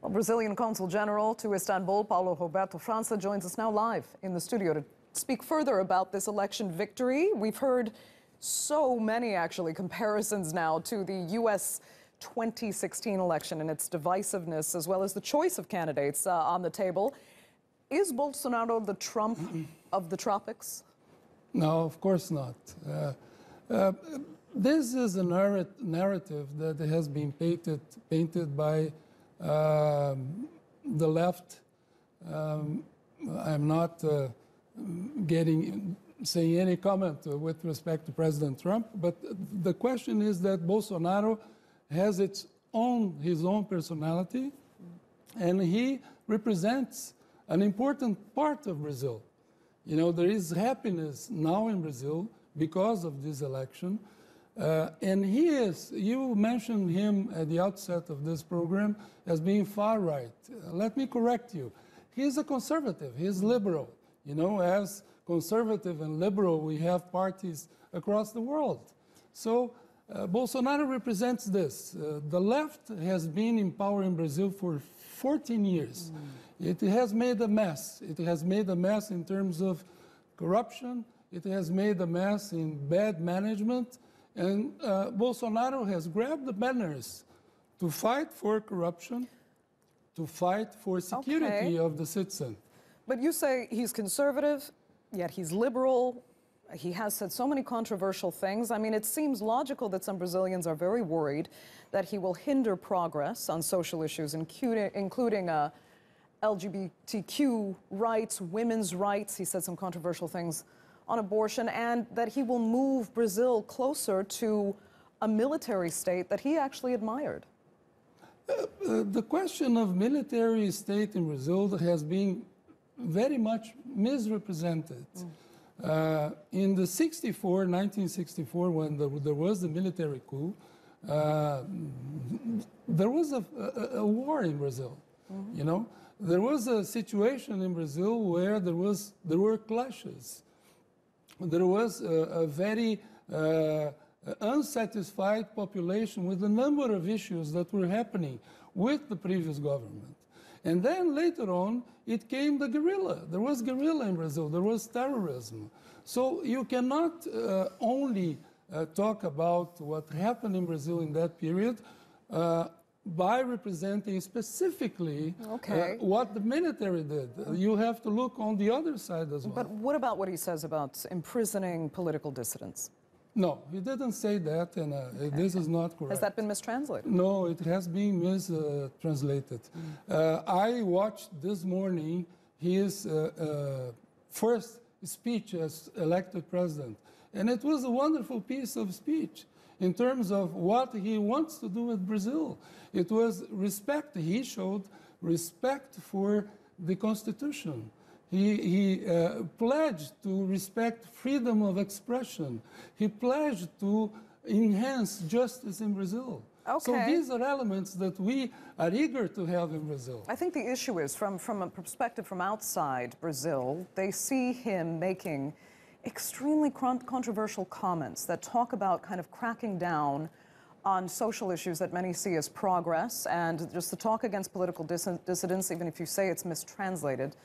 Well, Brazilian Consul General to Istanbul, Paulo Roberto Franca, joins us now live in the studio to speak further about this election victory. We've heard so many, actually, comparisons now to the U.S. 2016 election and its divisiveness, as well as the choice of candidates on the table. Is Bolsonaro the Trump of the tropics? No, of course not. This is a narrative that has been painted by the left. I'm not saying any comment with respect to President Trump, but the question is that Bolsonaro has his own personality, and he represents an important part of Brazil. You know, there is happiness now in Brazil because of this election. And he is, you mentioned him at the outset of this program as being far right. Let me correct you. He is a conservative, he is liberal. You know, as conservative and liberal, we have parties across the world. So Bolsonaro represents this. The left has been in power in Brazil for 14 years. It has made a mess. It has made a mess in terms of corruption. It has made a mess in bad management. And Bolsonaro has grabbed the banners to fight for corruption, to fight for security of the citizen. But you say he's conservative, yet he's liberal. He has said so many controversial things. I mean, it seems logical that some Brazilians are very worried that he will hinder progress on social issues, including LGBTQ rights, women's rights. He said some controversial things on abortion, and that he will move Brazil closer to a military state that he actually admired. The question of military state in Brazil has been very much misrepresented. In the 1964, when there was the military coup, there was a war in Brazil. You know, there was a situation in Brazil where there were clashes. There was a very unsatisfied population with a number of issues that were happening with the previous government. And then later on, it came the guerrilla. There was guerrilla in Brazil. There was terrorism. So you cannot only talk about what happened in Brazil in that period by representing specifically what the military did. You have to look on the other side as well. But what about what he says about imprisoning political dissidents? No, he didn't say that, and this is not correct. Has that been mistranslated? No, it has been mistranslated. I watched this morning his first speech as elected president, and it was a wonderful piece of speech in terms of what he wants to do with Brazil. It was respect. He showed respect for the Constitution. He pledged to respect freedom of expression. He pledged to enhance justice in Brazil. So these are elements that we are eager to have in Brazil. I think the issue is, from a perspective from outside Brazil, they see him making extremely controversial comments that talk about kind of cracking down on social issues that many see as progress, and just the talk against political dissidents, even if you say it's mistranslated,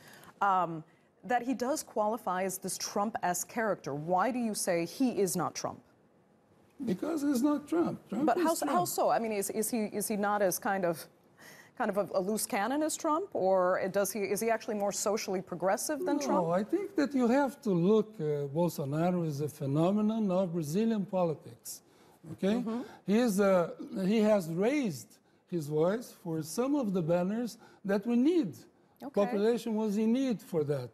that he does qualify as this Trump-esque character. Why do you say he is not Trump? Because he's not Trump. But how so? I mean, is he not as kind of a loose cannon as Trump, or is he actually more socially progressive than Trump? No, I think that you have to look Bolsonaro as a phenomenon of Brazilian politics. Okay, he has raised his voice for some of the banners that we need. Population was in need for that.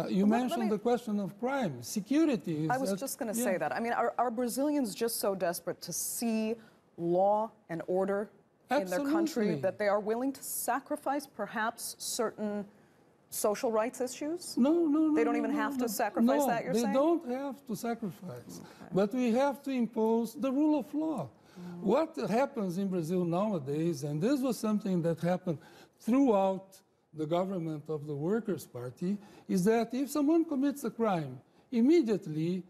You mentioned the question of crime, security. I was just going to say that. I mean, are Brazilians just so desperate to see law and order in their country that they are willing to sacrifice perhaps certain social rights issues? No. They don't even have to sacrifice that, you're saying? They don't have to sacrifice. But we have to impose the rule of law. What happens in Brazil nowadays, and this was something that happened throughout the government of the Workers' Party, is that if someone commits a crime, immediately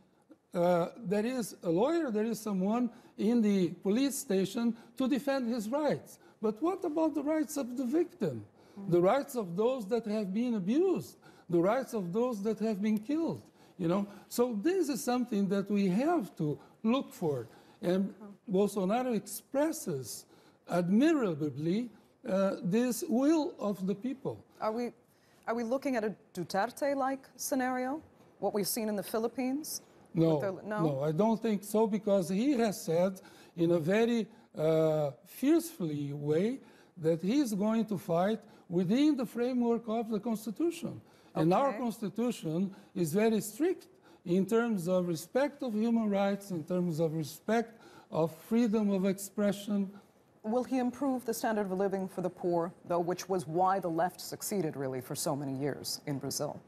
there is a lawyer, there is someone in the police station to defend his rights. But what about the rights of the victim? The rights of those that have been abused, the rights of those that have been killed, you know? So this is something that we have to look for. And Bolsonaro expresses admirably this will of the people. Are we looking at a Duterte-like scenario, what we've seen in the Philippines? No, I don't think so, because he has said in a very fiercely way that he is going to fight within the framework of the Constitution. Okay. And our Constitution is very strict in terms of respect of human rights, in terms of respect of freedom of expression. Will he improve the standard of living for the poor, though, which was why the left succeeded, really, for so many years in Brazil?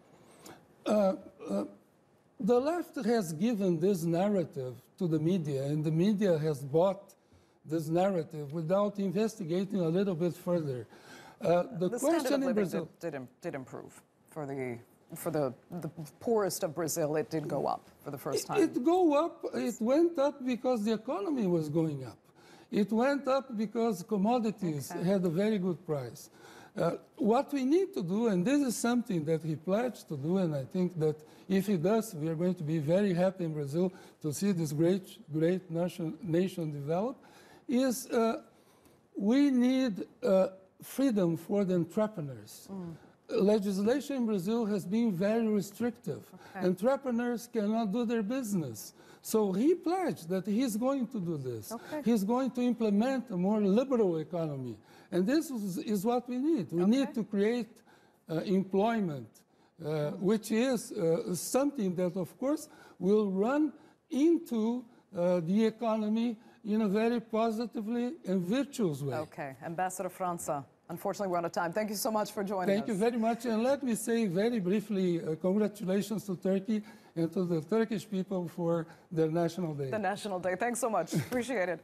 The left has given this narrative to the media, and the media has bought this narrative without investigating a little bit further. The question in Brazil did improve for the poorest of Brazil. It did go up for the first time. It went up because the economy was going up. It went up because commodities had a very good price. What we need to do, and this is something that he pledged to do, and I think that if he does, we are going to be very happy in Brazil to see this great nation develop, is we need freedom for the entrepreneurs. Legislation in Brazil has been very restrictive. Entrepreneurs cannot do their business. So he pledged that he's going to do this. He's going to implement a more liberal economy. And this is what we need. We need to create employment, which is something that, of course, will run into the economy in a very positively and virtuous way. Okay. Ambassador Franca, unfortunately, we're out of time. Thank you so much for joining us. Thank you very much. And let me say very briefly, congratulations to Turkey and to the Turkish people for their National Day. The National Day. Thanks so much. Appreciate it.